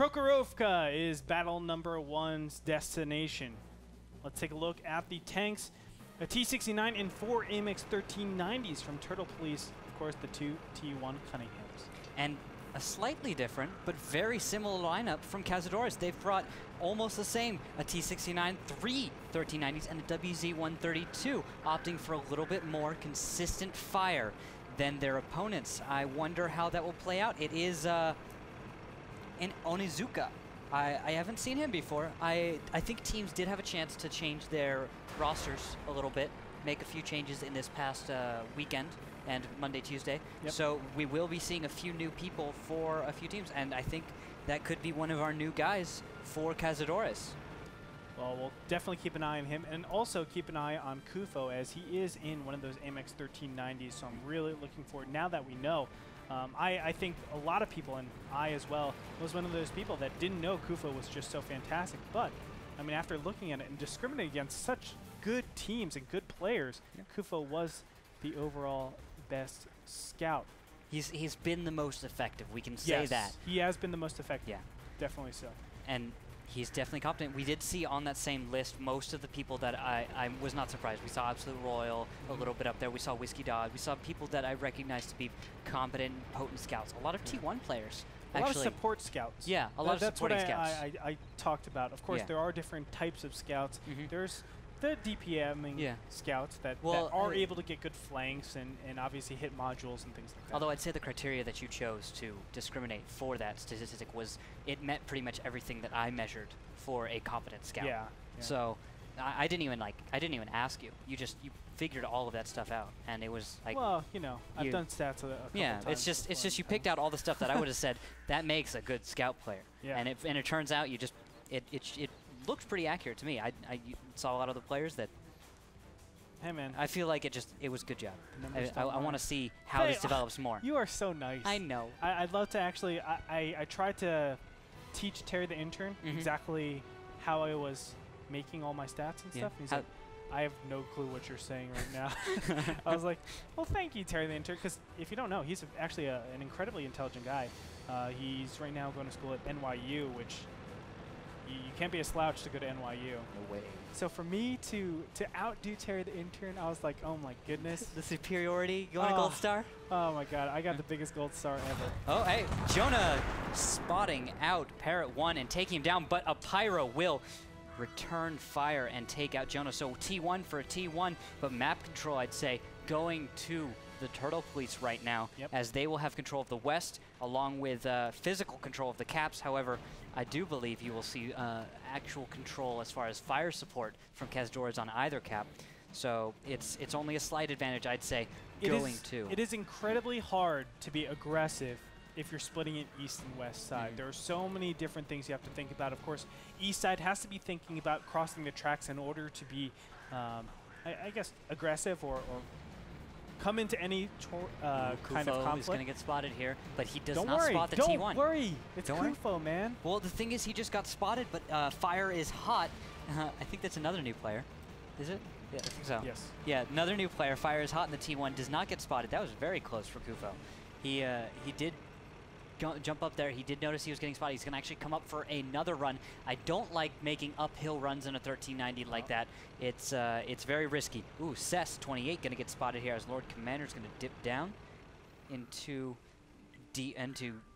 Prokhorovka is battle number 1's destination. Let's take a look at the tanks. A T-69 and 4 AMX 1390s from Turtle Police. Of course, the 2 T1 Cunninghams. And a slightly different, but very similar lineup from Cazadores. They've brought almost the same, a T-69, 3 1390s, and a WZ-132, opting for a little bit more consistent fire than their opponents. I wonder how that will play out. It is an Onizuka. I haven't seen him before. I think teams did have a chance to change their rosters a little bit, make a few changes in this past weekend and Monday, Tuesday. Yep. So we will be seeing a few new people for a few teams, and I think that could be one of our new guys for Cazadores. Well, we'll definitely keep an eye on him, and also keep an eye on Kufo, as he is in one of those AMX 1390s, so I'm really looking forward, now that we know. I think a lot of people, and I as well, was one of those people that didn't know Kufo was just so fantastic. But, I mean, after looking at it and discriminating against such good teams and good players, Kufo was the overall best scout. He's been the most effective, we can say that. He has been the most effective. Yeah. Definitely so. And he's definitely competent. We did see on that same list most of the people that I was not surprised. We saw Absolute Royal a little bit up there. We saw Whiskey Dog. We saw people that I recognized to be competent and potent scouts. A lot of T1 players. A lot of support scouts. Yeah, a lot of supporting scouts. That's what I talked about. Of course, there are different types of scouts. There's the DPMing scouts that are able to get good flanks and obviously hit modules and things like that. Although I'd say the criteria that you chose to discriminate for that statistic was it met pretty much everything that I measured for a competent scout. Yeah. So I didn't even ask you. You figured all of that stuff out, and it was like. Well, you know, I've done stats a couple times. It's just you picked out all the stuff that I would have said that makes a good scout player. Yeah. And it turns out you just it looked pretty accurate to me. I saw a lot of the players that. Hey man, I feel like it was a good job. I want to see how this develops more. You are so nice. I know. I'd love to actually. I tried to teach Terry the intern exactly how I was making all my stats and stuff. And he's like, I have no clue what you're saying right now. I was like, well, thank you, Terry the intern, because if you don't know, he's actually an incredibly intelligent guy. He's right now going to school at NYU, which. You can't be a slouch to go to NYU. No way. So for me to outdo Terry the intern, I was like, oh my goodness. The superiority. You want a gold star? Oh my god, I got the biggest gold star ever. Oh, hey, Jonah spotting out Parrot 1 and taking him down, but a Pyro will return fire and take out Jonah. So T1 for a T1, but map control, I'd say, going to the Turtle Police right now, as they will have control of the west, along with physical control of the caps. However, I do believe you will see actual control as far as fire support from Cazadores on either cap. So it's only a slight advantage, I'd say, going to. It is incredibly hard to be aggressive if you're splitting it east and west side. There are so many different things you have to think about. Of course, east side has to be thinking about crossing the tracks in order to be, I guess, aggressive or come into any kind of conflict. He's going to get spotted here, but he does not spot the T1. Don't worry. It's Kufo, man. Well, the thing is, he just got spotted, but fire is hot. I think that's another new player. Is it? Yeah, I think so. Yes. Yeah, another new player. Fire is hot, and the T1 does not get spotted. That was very close for Kufo. He did jump up there. He did notice he was getting spotted. He's going to actually come up for another run. I don't like making uphill runs in a 1390 like that. It's very risky. Ooh, Cess 28 going to get spotted here as Lord Commander's going to dip down into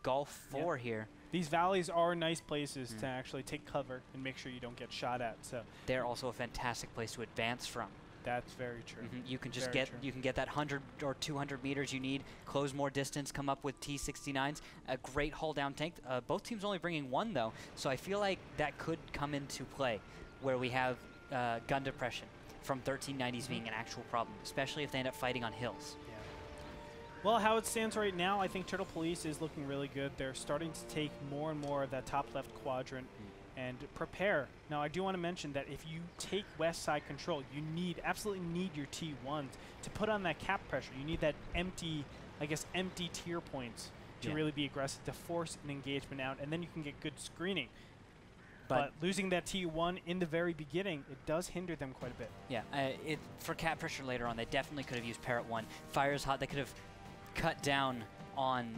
Gulf 4 here. These valleys are nice places to actually take cover and make sure you don't get shot at. So they're also a fantastic place to advance from. That's very true. You can just get that 100 or 200 meters you need, close more distance, come up with T-69s. A great hull down tank. Both teams only bringing one though, so I feel like that could come into play, where we have gun depression from 1390s being an actual problem, especially if they end up fighting on hills. Yeah. Well, how it stands right now, I think Turtle Police is looking really good. They're starting to take more and more of that top left quadrant. And prepare. Now, I do want to mention that if you take west side control, you absolutely need your T1s to put on that cap pressure. You need that empty tier points to really be aggressive, to force an engagement out, and then you can get good screening. But losing that T1 in the very beginning, it does hinder them quite a bit. Yeah, for cap pressure later on, they definitely could have used Parrot 1. Fire's hot. They could have cut down on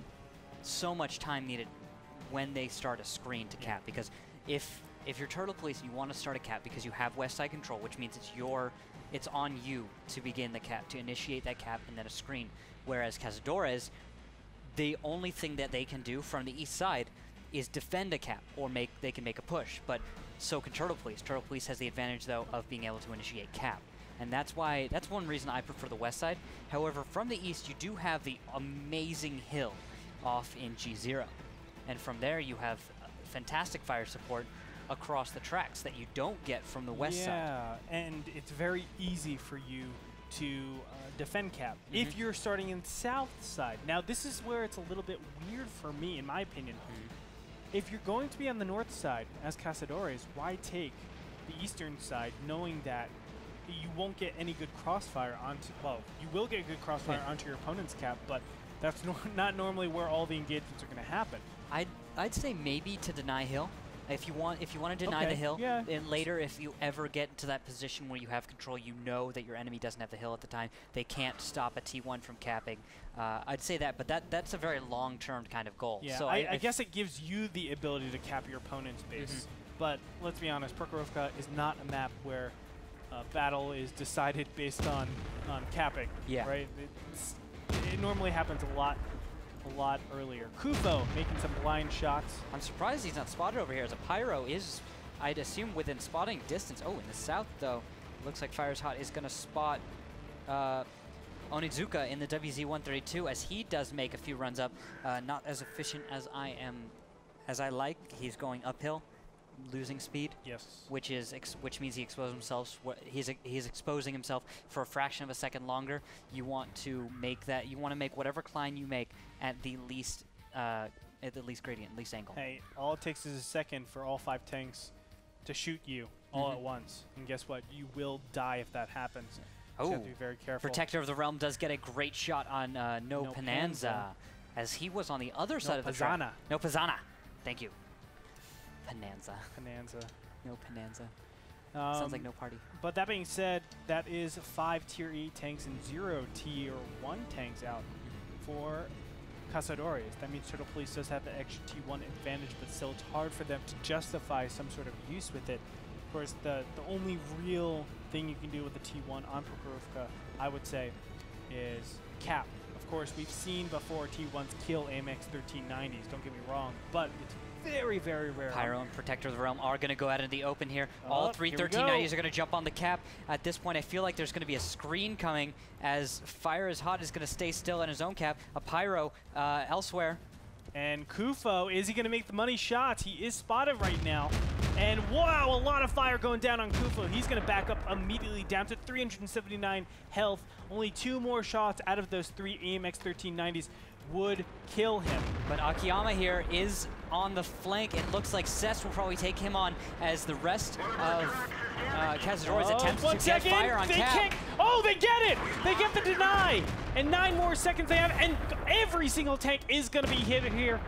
so much time needed when they start a screen to cap, because if you're Turtle Police and you want to start a cap because you have west side control, which means it's on you to begin the cap, to initiate that cap and then a screen. Whereas Cazadores, the only thing that they can do from the east side is defend a cap, or they can make a push. But so can Turtle Police. Turtle Police has the advantage though of being able to initiate cap. And that's one reason I prefer the west side. However, from the east, you do have the amazing hill off in G0. And from there, you have fantastic fire support across the tracks that you don't get from the west side. Yeah, and it's very easy for you to defend cap if you're starting in south side. Now, this is where it's a little bit weird for me, in my opinion. If you're going to be on the north side as Cazadores, why take the eastern side knowing that you won't get any good crossfire onto, well, you will get good crossfire onto your opponent's cap, but that's not normally where all the engagements are going to happen. I'd say maybe to deny hill. If you want to deny the hill, and later if you ever get into that position where you have control, you know that your enemy doesn't have the hill at the time, they can't stop a T1 from capping. I'd say that, but that's a very long-term kind of goal. Yeah, so I guess it gives you the ability to cap your opponent's base. But let's be honest, Prokhorovka is not a map where battle is decided based on capping. Yeah. Right. It normally happens a lot earlier. Kufo making some blind shots. I'm surprised he's not spotted over here, as a Pyro is, I'd assume, within spotting distance. Oh, in the south, though, looks like Fire's Hot is going to spot Onizuka in the WZ-132, as he does make a few runs up. Not as efficient as I like. He's going uphill, losing speed. Yes. Which means he exposes himself. He's exposing himself for a fraction of a second longer. You want to make that. You want to make whatever climb you make at the least gradient, least angle. Hey, all it takes is a second for all 5 tanks to shoot you all at once, and guess what? You will die if that happens. So you have to be very careful. Protector of the Realm does get a great shot on No Pananza, as he was on the other side of the track. No Pazana. Thank you. Pananza. No Pananza. Sounds like no party. But that being said, that is 5 tier 8 tanks and 0 tier 1 tanks out for Cazadores. That means Turtle Police does have the extra T1 advantage, but still it's hard for them to justify some sort of use with it. Of course, the only real thing you can do with the T1 on Prokhorovka, I would say, is cap. Of course, we've seen before T1s kill AMX 1390s, don't get me wrong, but it's very, very rare. Pyro and Protector of the Realm are going to go out in the open here. All 3 1390s are going to jump on the cap. At this point, I feel like there's going to be a screen coming, as Fire is Hot is going to stay still in his own cap. A Pyro elsewhere. And Kufo, is he going to make the money shots? He is spotted right now. And wow, a lot of fire going down on Kufo. He's going to back up immediately down to 379 health. Only 2 more shots out of those 3 AMX 1390s would kill him. But Akiyama here is on the flank. It looks like Cess will probably take him on, as the rest of Cazadores attempts to get fire on cap. Oh, they get it! They get the deny! And 9 more seconds they have, and every single tank is going to be hit here.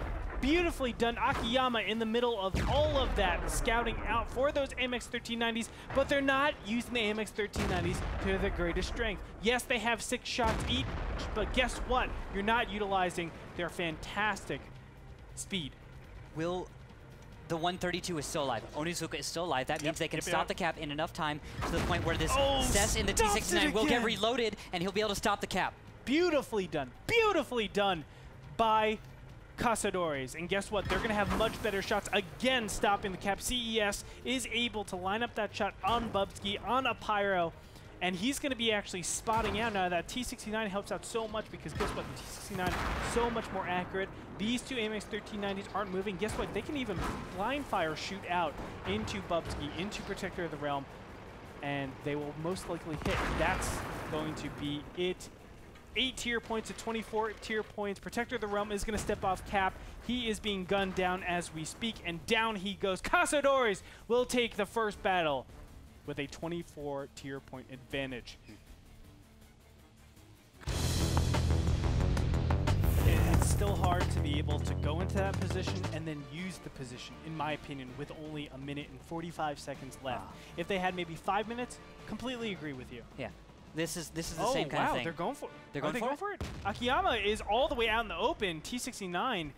Beautifully done. Akiyama in the middle of all of that, scouting out for those AMX 1390s, but they're not using the AMX 1390s to their greatest strength. Yes, they have 6 shots each, but guess what? You're not utilizing their fantastic speed. The 132 is still alive. Onizuka is still alive. That means they can stop the cap in enough time to the point where this Cess in the T69 will get reloaded, and he'll be able to stop the cap. Beautifully done by Cazadores. And guess what? They're going to have much better shots again stopping the cap. CES is able to line up that shot on Bubsky, on a Pyro, and he's going to be actually spotting out. Now that T69 helps out so much, because guess what? The T69 is so much more accurate. These 2 AMX 1390s aren't moving. Guess what? They can even blind fire shoot out into Bubsky, into Protector of the Realm, and they will most likely hit. That's going to be it. 8 tier points to 24 tier points. Protector of the Realm is going to step off cap. He is being gunned down as we speak, and down he goes. Cazadores will take the first battle with a 24 tier point advantage. It's still hard to be able to go into that position and then use the position, in my opinion, with only 1 minute and 45 seconds left. If they had maybe 5 minutes, completely agree with you. Yeah. This is the same kind of thing. They're going for it. They're going for it. Akiyama is all the way out in the open. T69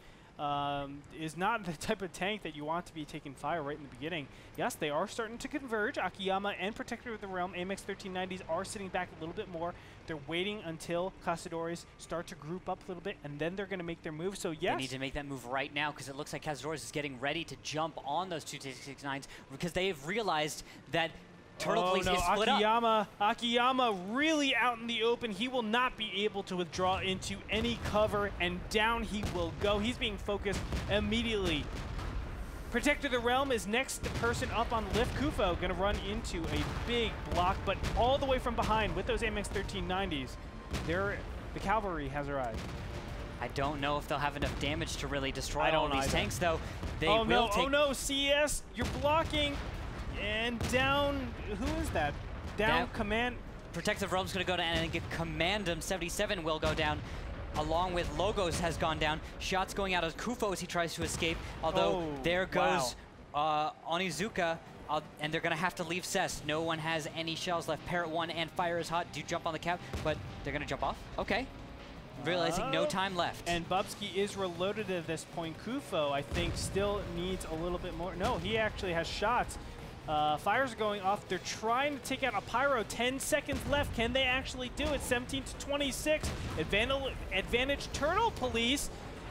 is not the type of tank that you want to be taking fire right in the beginning. Yes, they are starting to converge. Akiyama and Protector of the Realm, AMX 1390s, are sitting back a little bit more. They're waiting until Cazadores start to group up a little bit, and then they're going to make their move. So yes, they need to make that move right now because it looks like Cazadores is getting ready to jump on those 269s because they've realized that Turtle Police is split up. Akiyama really out in the open. He will not be able to withdraw into any cover, and down he will go. He's being focused immediately. Protector of the Realm is next person up on the lift. Kufo going to run into a big block, but all the way from behind with those AMX 1390s, the cavalry has arrived. I don't know if they'll have enough damage to really destroy all these tanks, though. They will take. Oh no, CS, you're blocking. And down, who is that? Down Command. Protective Realm's going to go down and get Commandum. 77 will go down, along with Logos has gone down. Shots going out of Kufo as he tries to escape. Although there goes Onizuka, and they're going to have to leave Cess. No one has any shells left. Parrot 1 and Fire is Hot do jump on the cap, but they're going to jump off. Okay. Realizing no time left. And Bubsky is reloaded at this point. Kufo, I think, still needs a little bit more. No, he actually has shots. Fires are going off. They're trying to take out a Pyro. 10 seconds left. Can they actually do it? 17 to 26. Advantage Turtle Police.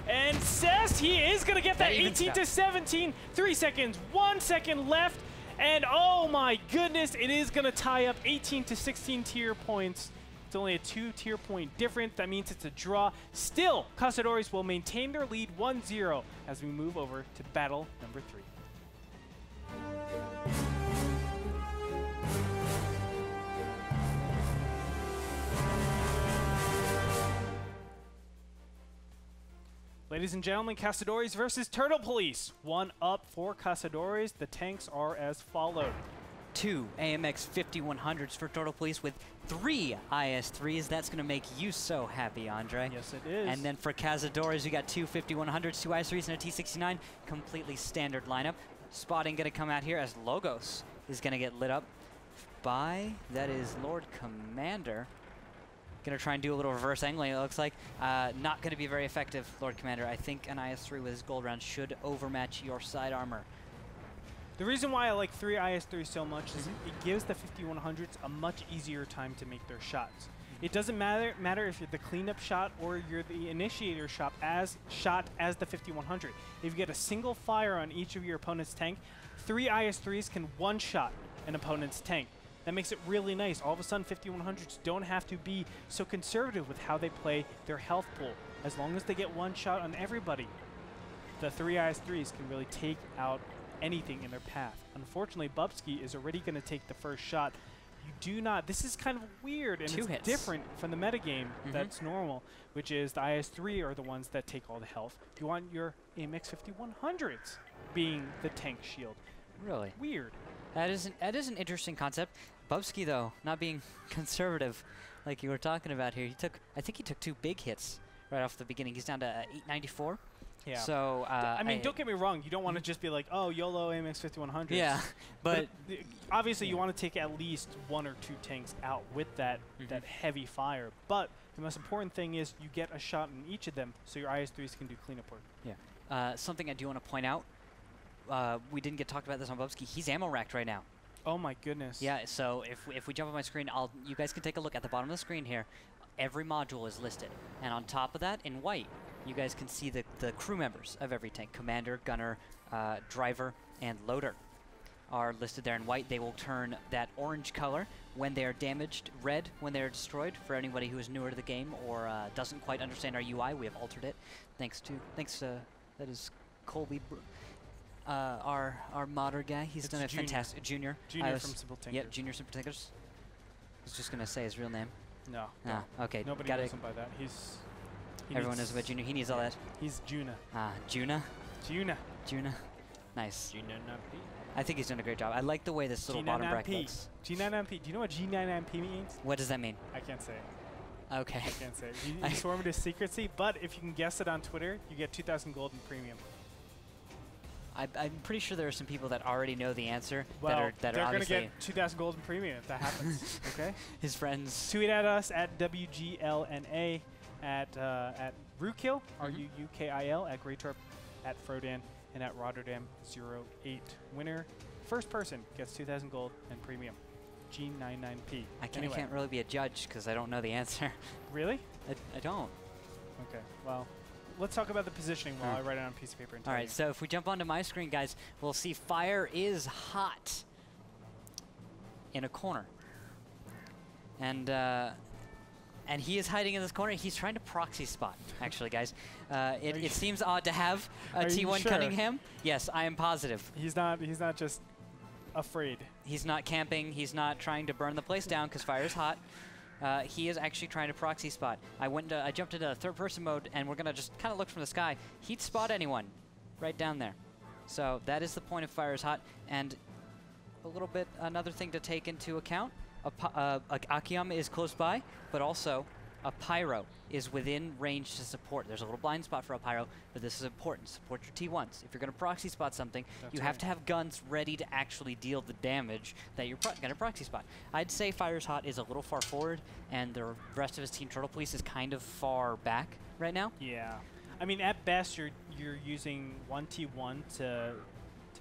And Cess, he is going to get that 18 to 17. 3 seconds. 1 second left. And oh my goodness, it is going to tie up 18 to 16 tier points. It's only a 2 tier point difference. That means it's a draw. Still, Cazadores will maintain their lead 1-0 as we move over to battle number 3. Ladies and gentlemen, Cazadores versus Turtle Police. 1 up for Cazadores. The tanks are as followed. 2 AMX 5100s for Turtle Police with 3 IS-3s. That's going to make you so happy, Andre. Yes, it is. And then for Cazadores, you got 2 5100s, 2 IS-3s, and a T-69. Completely standard lineup. Spotting going to come out here as Logos is going to get lit up by, that is Lord Commander. Going to try and do a little reverse angling, it looks like. Not going to be very effective, Lord Commander. I think an IS-3 with his gold round should overmatch your side armor. The reason why I like 3 IS-3 so much is it gives the 5100s a much easier time to make their shots. It doesn't matter if you're the cleanup shot or you're the initiator shot as the 5100. If you get a single fire on each of your opponent's tank, 3 IS-3s can one-shot an opponent's tank. That makes it really nice. All of a sudden, 5100s don't have to be so conservative with how they play their health pool. As long as they get one shot on everybody, the 3 IS-3s can really take out anything in their path. Unfortunately, Bubsky is already going to take the first shot. You do not, this is kind of weird and it's different from the metagame that's normal, which is the IS-3 are the ones that take all the health. You want your AMX 5100s being the tank shield. Really? Weird. That is an interesting concept. Bubsky, though, not being conservative like you were talking about here. I think he took 2 big hits right off the beginning. He's down to 894. Yeah. So I mean, don't get me wrong. You don't want to just be like, oh, YOLO AMX 5100. Yeah, but obviously you want to take at least 1 or 2 tanks out with that heavy fire. But the most important thing is you get a shot in each of them, so your IS-3s can do cleanup work. Yeah. Something I do want to point out. We didn't get talked about this on Bubsky. He's ammo racked right now. Oh my goodness. Yeah, so if we jump on my screen, you guys can take a look at the bottom of the screen here. Every module is listed. And on top of that, in white, you guys can see the crew members of every tank. Commander, gunner, driver, and loader are listed there in white. They will turn that orange color when they are damaged, red when they are destroyed. For anybody who is newer to the game or doesn't quite understand our UI, we have altered it. Thanks to that is Colby. Our modder guy, he's done a fantastic Junior from Simple Tinkers. Yep, Junior Simple Tinkers. I was just gonna say his real name. No. Ah, okay. Nobody knows him by that. Everyone knows about Junior. He needs all that. He's Juna. Ah, Juna. Juna. Nice. G99P. I think he's done a great job. I like the way this little bottom bracket looks. G99P. Do you know what G99P means? What does that mean? I can't say it. Okay. I can't say it. You swore me to secrecy, but if you can guess it on Twitter, you get 2,000 gold in premium. I'm pretty sure there are some people that already know the answer. Well, that they're going to get 2,000 gold in premium if that happens. Okay. His friends. Tweet at us at WGLNA at Rukil, RUUKIL, at Great at Frodan and at Rotterdam 08. Winner, first person, gets 2,000 gold and premium. G99P. I can't really be a judge because I don't know the answer. Really? I don't. Okay, well, let's talk about the positioning while I write it on a piece of paper and tell All right, you. so if we jump onto my screen, guys, we'll see fire is hot in a corner. And he is hiding in this corner. He's trying to proxy spot, actually, guys. It seems odd to have a T1 sure? Cunningham. Yes, I am positive. He's not just afraid. He's not camping. He's not trying to burn the place down because fire is hot. He is actually trying to proxy spot. I jumped into third-person mode, and we're going to just kind of look from the sky. He'd spot anyone right down there. So that is the point of fire is hot. And a little bit, another thing to take into account, Akiam is close by, but also a pyro is within range to support. There's a little blind spot for a pyro, but this is important. Support your T1s. If you're going to proxy spot something, you have to have guns ready to actually deal the damage that you're going to proxy spot. I'd say Fire's Hot is a little far forward, and the rest of his team, Turtle Police, is kind of far back right now. Yeah. I mean, at best, you're using one T1 to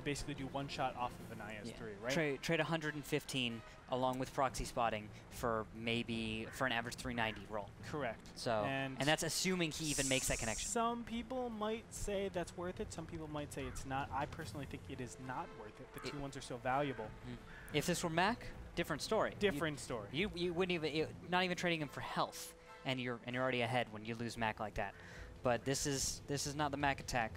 basically do one shot off of an IS-3, right? Trade 115 along with proxy spotting for an average 390 roll. Correct. So and that's assuming he even makes that connection. Some people might say that's worth it. Some people might say it's not. I personally think it is not worth it. The T1s are so valuable. If this were Mac, different story. Different story. You wouldn't even not even trading him for health, and you're already ahead when you lose Mac like that. But this is not the Mac attack.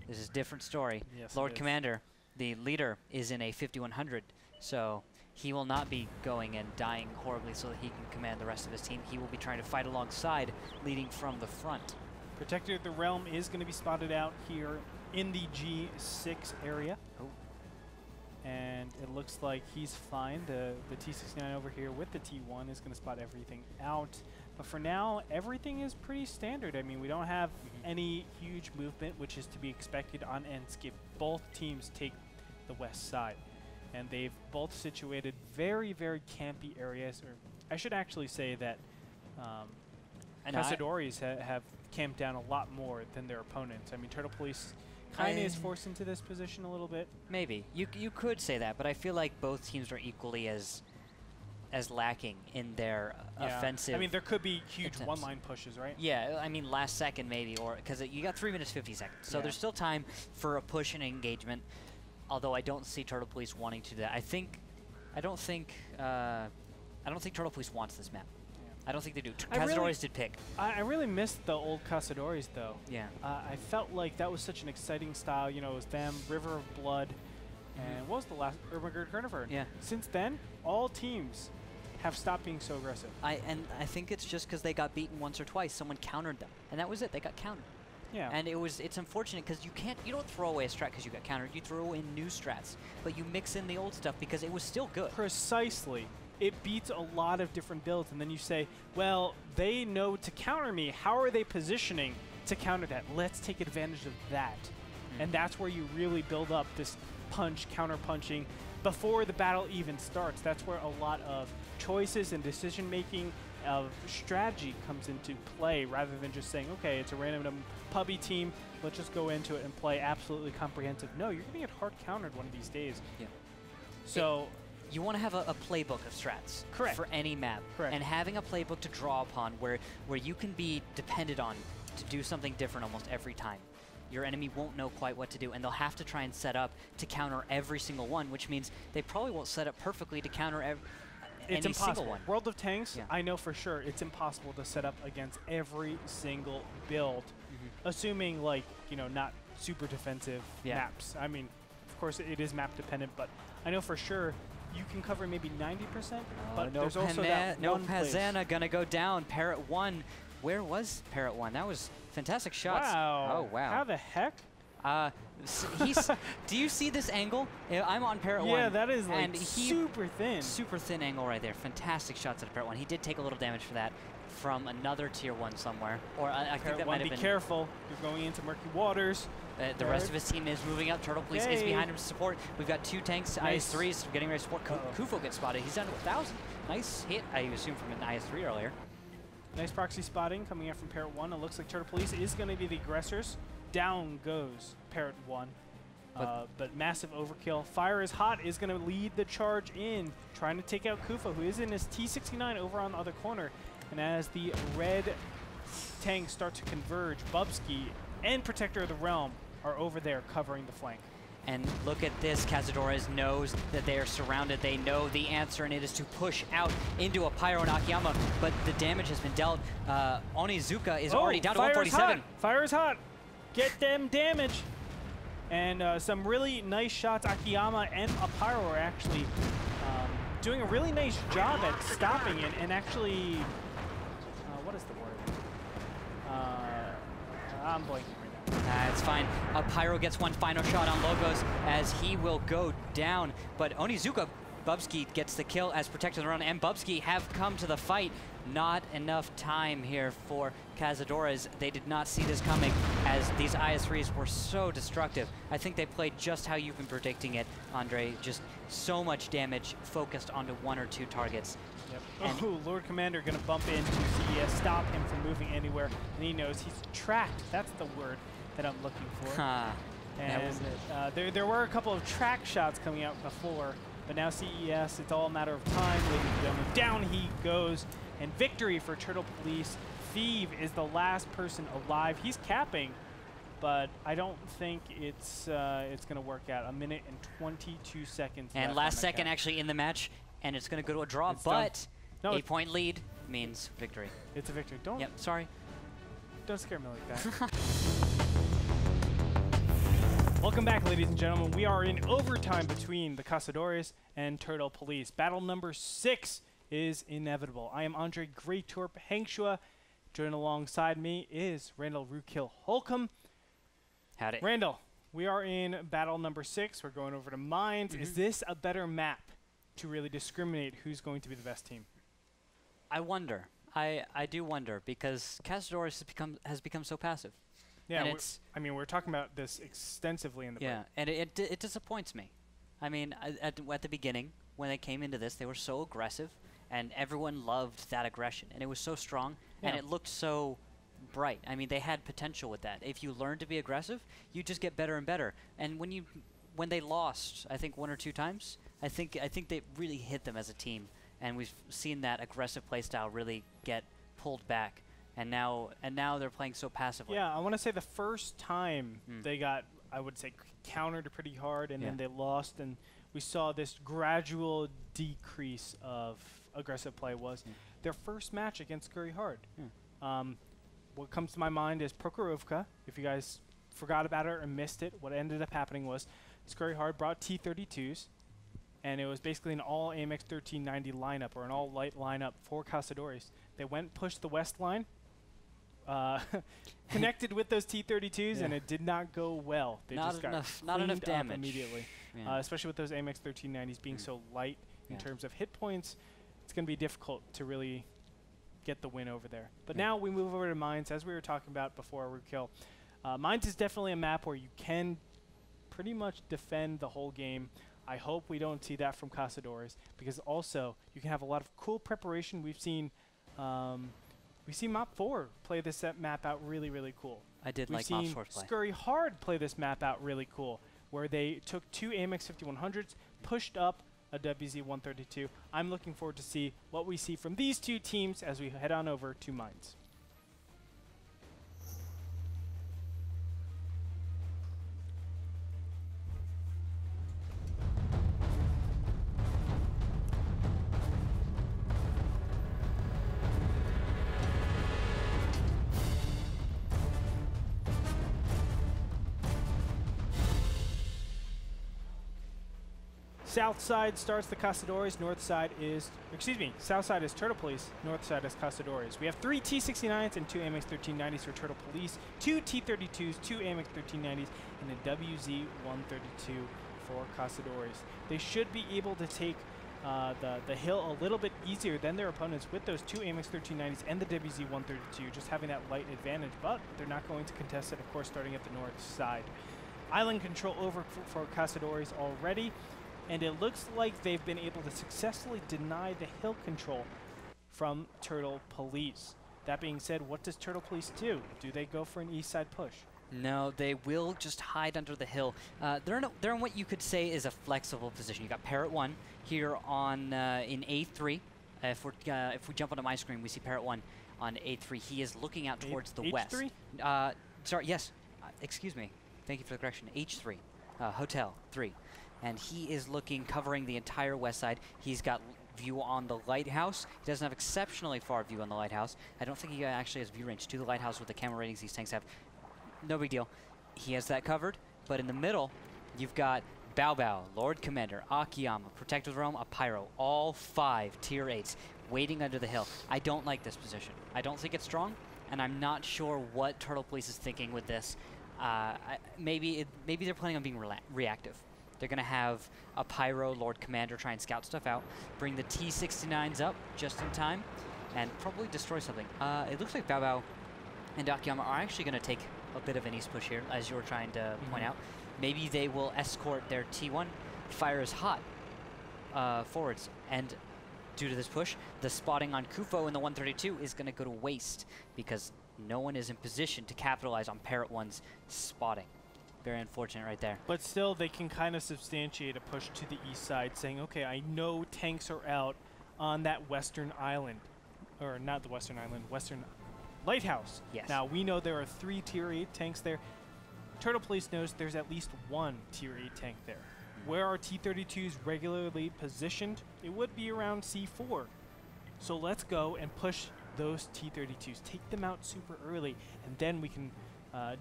This is a different story. Yes, Lord Commander, the leader, is in a 5100, so he will not be going and dying horribly so that he can command the rest of his team. He will be trying to fight alongside, leading from the front. Protector of the Realm is going to be spotted out here in the G6 area. Oh. And it looks like he's fine. The T69 over here with the T1 is going to spot everything out. But for now, everything is pretty standard. I mean, we don't have any huge movement, which is to be expected on Ensk if both teams take the west side. And they've both situated very, very campy areas. Or I should actually say that Cazadores have camped down a lot more than their opponents. I mean, Turtle Police kind of is forced into this position a little bit. Maybe. You could say that, but I feel like both teams are equally as lacking in their offensive. I mean, there could be huge one-line pushes, right? Yeah, I mean, last second maybe, or because you got 3 minutes 50 seconds, so there's still time for a push and engagement. Although I don't see Turtle Police wanting to do that. I don't think Turtle Police wants this map. I don't think they do. Cazadores did pick. I really missed the old Cazadores, though. Yeah. I felt like that was such an exciting style. You know, it was them, River of Blood, and what was the last? Ermagerd Kurnifer. Yeah. Since then, all teams have stopped being so aggressive. I think it's just because they got beaten once or twice. Someone countered them, and that was it. They got countered. Yeah. And it's unfortunate because you don't throw away a strat because you got countered. You throw in new strats, but you mix in the old stuff because it was still good. Precisely. It beats a lot of different builds, and then you say, well, they know to counter me. How are they positioning to counter that? Let's take advantage of that. And that's where you really build up this punch, counter-punching before the battle even starts. That's where a lot of choices and decision-making of strategy comes into play, rather than just saying, okay, it's a random pubby team, let's just go into it and play absolutely comprehensive. No, you're going to get hard countered one of these days. Yeah. So you want to have a playbook of strats. Correct. For any map. Correct. And having a playbook to draw upon where you can be depended on to do something different almost every time. Your enemy won't know quite what to do, and they'll have to try and set up to counter every single one, which means they probably won't set up perfectly to counter any single one. World of Tanks, I know for sure it's impossible to set up against every single build, assuming, like, you know, not super defensive maps. I mean, of course it is map dependent, but I know for sure you can cover maybe 90%, but no there's also that no one place. Pazana gonna go down. Parrot 1. Where was Parrot 1? That was fantastic shots. Wow. Oh, wow. How the heck? Do you see this angle? I'm on Parrot 1. Yeah, that is like and super thin. Super thin angle right there. Fantastic shots at Parrot 1. He did take a little damage for that from another tier 1 somewhere. Or I think that might have been. Be careful. You're going into murky waters. The rest of his team is moving up. Turtle Police is behind him to support. We've got 2 tanks, IS-3s, getting ready to support. Kufo gets spotted. He's down to 1,000. Nice hit, I assume, from an IS-3 earlier. Nice proxy spotting coming out from Parrot 1. It looks like Turtle Police is going to be the aggressors. down goes Parrot 1. But massive overkill. Fire is Hot is going to lead the charge in, trying to take out Kufa, who is in his T-69 over on the other corner. And as the red tanks start to converge, Bubsky and Protector of the Realm are over there covering the flank. And look at this, Cazadores knows that they are surrounded. They know the answer, and it is to push out into a Pyro and Akiyama, but the damage has been dealt. Onizuka is already down to 147. Fire is Hot! Get them damage! And some really nice shots. Akiyama and Pyro are actually doing a really nice job at stopping it, and actually, what is the word? I'm blanking. It's fine. Pyro gets one final shot on Logos as he will go down. But Onizuka, Bubsky gets the kill as Protector of the Realm, and Bubsky have come to the fight. Not enough time here for Cazadores. They did not see this coming as these IS-3s were so destructive. I think they played just how you've been predicting it, Andre. Just so much damage focused onto one or two targets. Yep. Oh, Lord Commander going to bump into CES, stop him from moving anywhere, and he knows he's tracked. That's the word that I'm looking for. And there were a couple of track shots coming out before, but now CES, it's all a matter of time. Ladies and gentlemen, down he goes, and victory for Turtle Police. Thieve is the last person alive. He's capping, but I don't think it's going to work out. 1 minute and 22 seconds. And last second actually in the match, and it's going to go to a draw, but 8-point lead means victory. It's a victory. Don't. Yep. Sorry. Don't scare me like that. Welcome back, ladies and gentlemen. We are in overtime between the Cazadores and Turtle Police. Battle number 6 is inevitable. I am Andre Greytorp Hangshua. Joining alongside me is Randall Rookhill Holcomb. Howdy. Randall, we are in battle number 6. We're going over to Mines. Is this a better map to really discriminate who's going to be the best team? I wonder. I do wonder, because Cazadores has become so passive. Yeah, I mean, we're talking about this extensively in the break. And it disappoints me. I mean, at the beginning, when they came into this, they were so aggressive, and everyone loved that aggression, and it was so strong, and it looked so bright. I mean, they had potential with that. If you learn to be aggressive, you just get better and better. And when they lost, I think 1 or 2 times, I think they really hit them as a team, and we've seen that aggressive play style really get pulled back. And now they're playing so passively. Yeah, I want to say the first time they got, I would say, countered pretty hard, and then they lost, and we saw this gradual decrease of aggressive play was their first match against Scurry Hard. What comes to my mind is Prokhorovka. If you guys forgot about it or missed it, what ended up happening was Scurry Hard brought T-32s, and it was basically an all AMX 1390 lineup, or an all light lineup for Cazadores. They went, pushed the west line, connected with those T-32s, and it did not go well. They just got not enough damage immediately, especially with those AMX 1390s being so light in terms of hit points. It's going to be difficult to really get the win over there. But now we move over to Mines, as we were talking about before Rookhill. Mines is definitely a map where you can pretty much defend the whole game. I hope we don't see that from Cazadores, because also you can have a lot of cool preparation. We've seen Mop 4 play this map out really, really cool. I did like Mop 4's play. Scurry Hard play this map out really cool, where they took 2 AMX 5100s, pushed up a WZ-132. I'm looking forward to see what we see from these two teams as we head on over to Mines. South side starts the Cazadores, north side is, south side is Turtle Police, north side is Cazadores. We have 3 T-69s and 2 AMX 1390s for Turtle Police, 2 T-32s, 2 AMX 1390s, and a WZ-132 for Cazadores. They should be able to take the hill a little bit easier than their opponents with those 2 AMX 1390s and the WZ-132, just having that light advantage, but they're not going to contest it, of course, starting at the north side. Island control over for Cazadores already, and it looks like they've been able to successfully deny the hill control from Turtle Police. That being said, what does Turtle Police do? Do they go for an east side push? No, they will just hide under the hill. They're in what you could say is a flexible position. You got Parrot 1 here on in A3. If we jump onto my screen, we see Parrot 1 on A3. He is looking out towards the west. H3? Sorry, yes. Excuse me. Thank you for the correction. H3, Hotel 3. And he is looking, covering the entire west side. He's got view on the lighthouse. He doesn't have exceptionally far view on the lighthouse. I don't think he actually has view range to the lighthouse with the camera ratings these tanks have. No big deal. He has that covered. But in the middle, you've got Bao Bao, Lord Commander, Akiyama, Protective Realm, a Pyro, all 5 tier 8s waiting under the hill. I don't like this position. I don't think it's strong, and I'm not sure what Turtle Police is thinking with this. Maybe they're planning on being reactive. They're going to have a Pyro, Lord Commander try and scout stuff out, bring the T-69s up just in time, and probably destroy something. It looks like Bao Bao and Akiyama are actually going to take a bit of an east push here, as you were trying to point out. Maybe they will escort their T1. Fire is hot forwards, and due to this push, the spotting on Kufo in the 132 is going to go to waste because no one is in position to capitalize on Parrot 1's spotting. Very unfortunate right there. But still, they can kind of substantiate a push to the east side, saying, okay, I know tanks are out on that western island. Or not the western island, western lighthouse. Yes. Now, we know there are 3 tier 8 tanks there. Turtle Police knows there's at least 1 tier 8 tank there. Where are T-32s regularly positioned? It would be around C4. So let's go and push those T-32s. Take them out super early, and then we can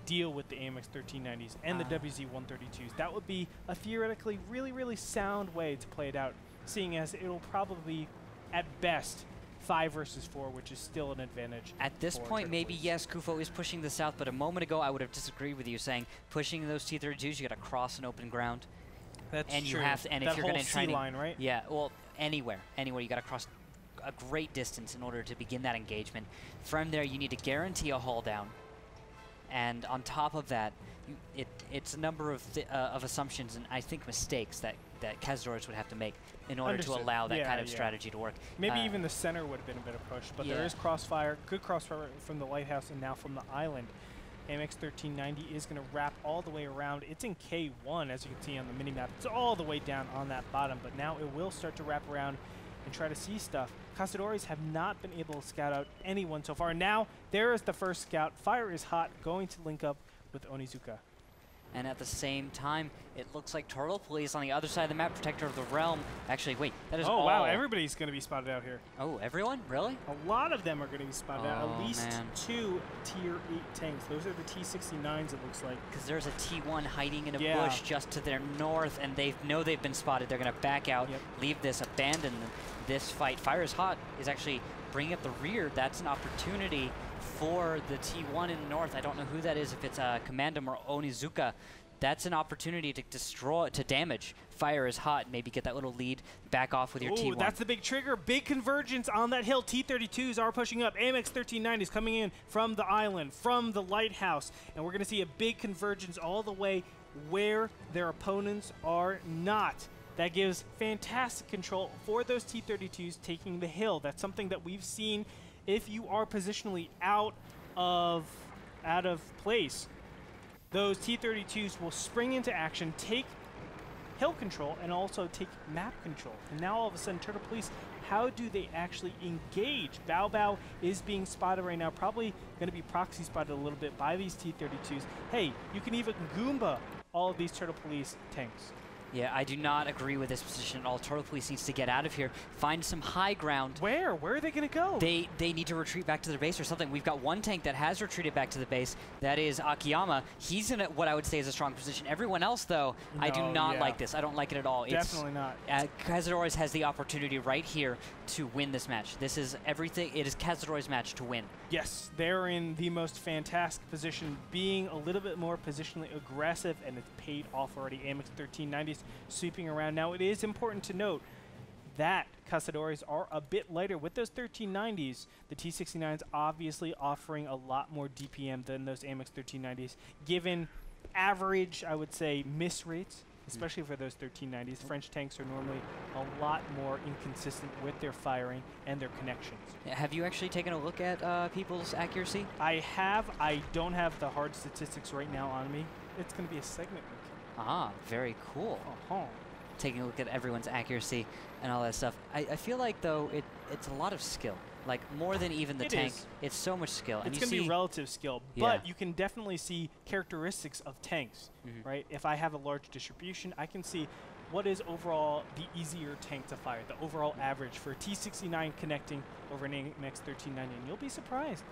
deal with the AMX 1390s and the WZ-132s. That would be a theoretically really, really sound way to play it out, seeing as it'll probably, at best, 5 versus 4, which is still an advantage. At this point, maybe yes, Kufo is pushing the south, but a moment ago I would have disagreed with you, saying pushing those T-32s, you got to cross an open ground. That's and true. You have to, and that if you're going to try line, right? Yeah, well, anywhere, you got to cross a great distance in order to begin that engagement. From there, you need to guarantee a hull down, and on top of that, it's a number of assumptions and I think mistakes that Cazadores would have to make in order to allow that kind of strategy to work. Maybe even the center would have been a better push, but there is crossfire, good crossfire from the lighthouse and now from the island. AMX 1390 is going to wrap all the way around. It's in K1, as you can see on the mini-map. It's all the way down on that bottom, but now it will start to wrap around and try to see stuff. Cazadores have not been able to scout out anyone so far. Now, there is the first scout. Fire is hot, going to link up with Onizuka. And at the same time, it looks like Turtle Police on the other side of the map, Protector of the Realm. Actually, wait, that is all. Oh, wow, everybody's going to be spotted out here. Oh, everyone? Really? A lot of them are going to be spotted out. At least man. 2 tier 8 tanks. Those are the T-69s, it looks like. Because there's a T1 hiding in a bush just to their north, and they know they've been spotted. They're going to back out, leave this, abandon this fight. Fire is hot is actually bringing up the rear. That's an opportunity for the T1 in the north. I don't know who that is, if it's Commandum or Onizuka. That's an opportunity to destroy, to damage. Fire is hot. Maybe get that little lead. Back off with your T1. That's the big trigger. Big convergence on that hill. T-32s are pushing up. AMX 1390s coming in from the island, from the lighthouse. And we're going to see a big convergence all the way where their opponents are not. That gives fantastic control for those T-32s taking the hill. That's something that we've seen if you are positionally out of place. Those T-32s will spring into action, take hill control, and also take map control. And now all of a sudden, Turtle Police, how do they actually engage? Bao Bao is being spotted right now, probably going to be proxy spotted a little bit by these T-32s. Hey, you can even Goomba all of these Turtle Police tanks. Yeah, I do not agree with this position at all. Turtle Police needs to get out of here, find some high ground. Where? Where are they going to go? They need to retreat back to their base or something. We've got one tank that has retreated back to the base. That is Akiyama. He's in what I would say is a strong position. Everyone else, though, I do not like this. I don't like it at all. Definitely not. Cazadores has the opportunity right here to win this match. This is everything. It is Cazadores' match to win. Yes, they're in the most fantastic position, being a little bit more positionally aggressive, and it's paid off already. AMX 1390s sweeping around. Now, it is important to note that Cazadores are a bit lighter. With those 1390s, the T-69s obviously offering a lot more DPM than those AMX 1390s, given average, I would say, miss rates especially for those 1390s. French tanks are normally a lot more inconsistent with their firing and their connections. Have you actually taken a look at people's accuracy? I have. I don't have the hard statistics right now on me. It's going to be a segment. Ah, very cool. Taking a look at everyone's accuracy and all that stuff. I feel like, though, it's a lot of skill. Like, more than even the tank. It's so much skill. It's going to be relative skill, but you can definitely see characteristics of tanks, right? If I have a large distribution, I can see what is overall the easier tank to fire, the overall average for a T-69 connecting over an AMX 1390, and you'll be surprised.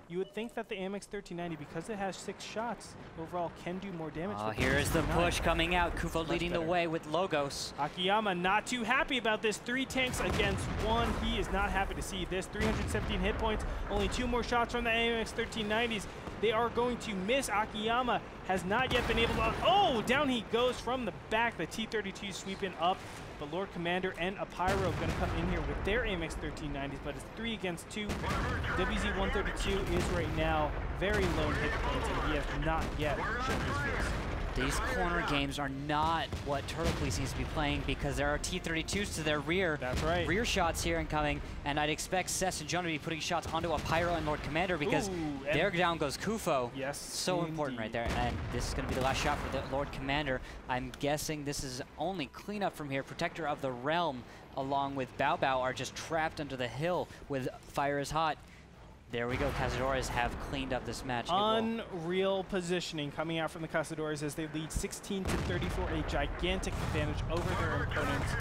You would think that the AMX 1390, because it has 6 shots, overall can do more damage. Oh, here's the push coming out. Kufo leading the way with Logos. Akiyama not too happy about this. 3 tanks against 1. He is not happy to see this. 317 hit points. Only 2 more shots from the AMX 1390s. They are going to miss. Akiyama has not yet been able to... Oh, down he goes from the back. The T-32 sweeping up. But Lord Commander and a Pyro going to come in here with their AMX 1390s, but it's 3 against 2. WZ-132 is right now very low in hit points, and he has not yet shown his face. These corner games are not what Turtle Police seems to be playing, because there are T-32s to their rear. That's right. Rear shots here incoming, and I'd expect Cess and Jonah to be putting shots onto a Pyro and Lord Commander, because there down goes Kufo. Yes, so important right there. And this is going to be the last shot for the Lord Commander. I'm guessing this is only cleanup from here. Protector of the Realm, along with Bao Bao, are just trapped under the hill with Fire is Hot. There we go. Cazadores have cleaned up this match. Unreal positioning coming out from the Cazadores as they lead 16-34, a gigantic advantage over their opponents.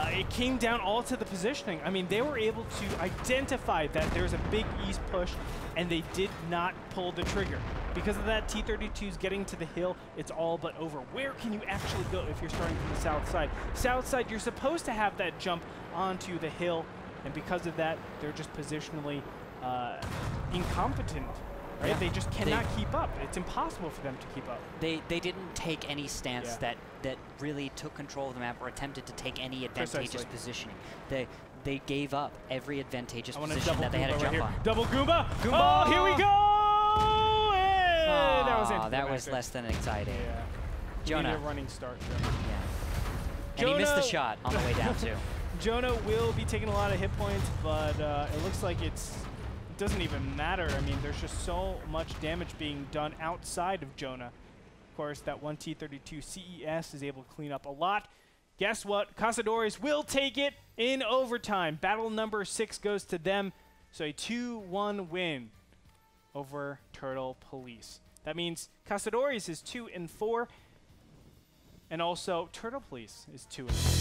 It came down all to the positioning. I mean, they were able to identify that there's a big east push, and they did not pull the trigger. Because of that, T-32's getting to the hill, it's all but over. Where can you actually go if you're starting from the south side? South side, you're supposed to have that jump onto the hill, and because of that, they're just positionally incompetent, right? Yeah. They just cannot keep up. It's impossible for them to keep up. They didn't take any stance that really took control of the map or attempted to take any advantageous positioning. They gave up every advantageous position that they had to jump on. Double Goomba! Oh, here we go! Oh, that was less than exciting. Yeah. Jonah. A running start. Yeah. And he missed the shot on the way down too. Jonah will be taking a lot of hit points, but it looks like it doesn't even matter. I mean, there's just so much damage being done outside of Jonah. Of course, that one T-32 CES is able to clean up a lot. Guess what? Cazadores will take it in overtime. Battle number 6 goes to them. So a 2-1 win over Turtle Police. That means Cazadores is 2-4, and also Turtle Police is 2-4.